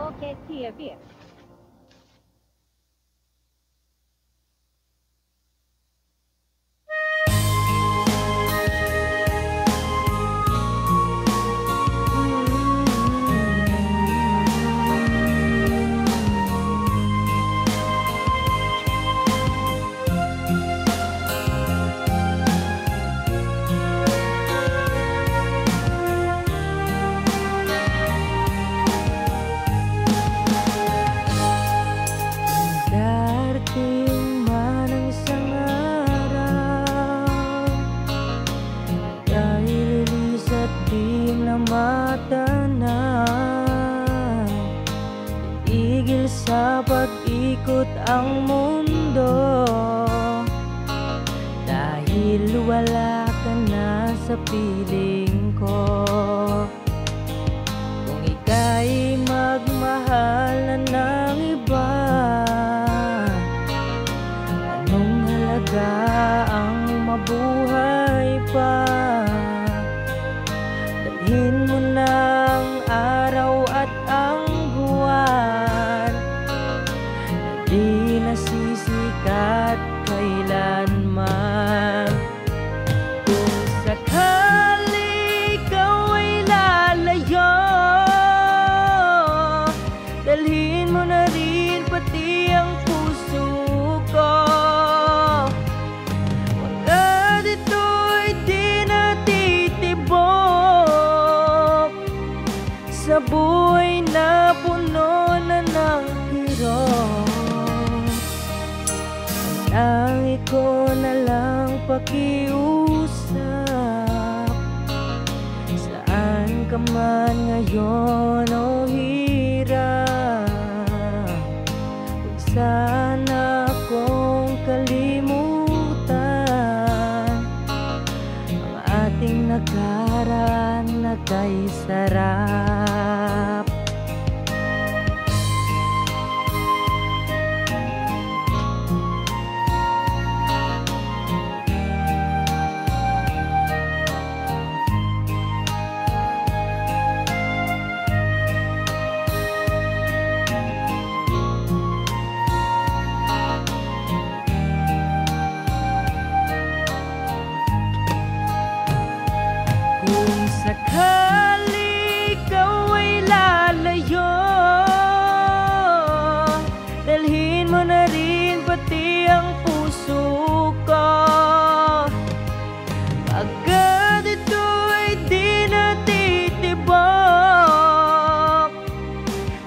Karaoke TV. Sa pag-ikot ang mundo, dahil wala ka na sa piling ko. Kung ika'y magmahal na ng iba, anong halaga ang mabuhay pa? Dalhin mo na ang araw at ang buwan, di nasisikat kailanman. Kung sakali ikaw ay lalayo, dalhin mo na rin pati ang puso ko. Mga dito'y di natitibok sa buhay na puno na ng hirap. Tangi ko na lang pakiusap, saan ka man ngayon o hirap. Huwag sana kong kalimutan ang ating nakaraan na kay sarap. Kung sakali ikaw ay lalayo, dalhin mo na rin pati ang puso ko. Agad ito'y di natitibok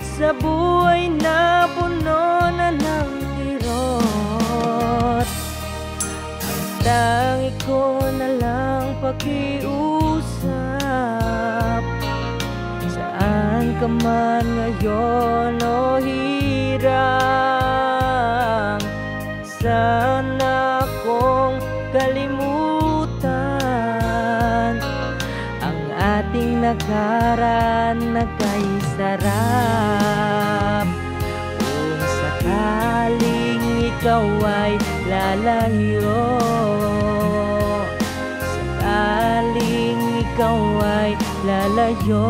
sa buhay na puno na ng kirot. Ang tangi ko na lang pakiusap, saan ka man ngayon o hirang. Sana kong kalimutan ang ating nakaraan na kay sarap. Kung sakaling ikaw ay lalayo, sakaling ikaw ay lalayo,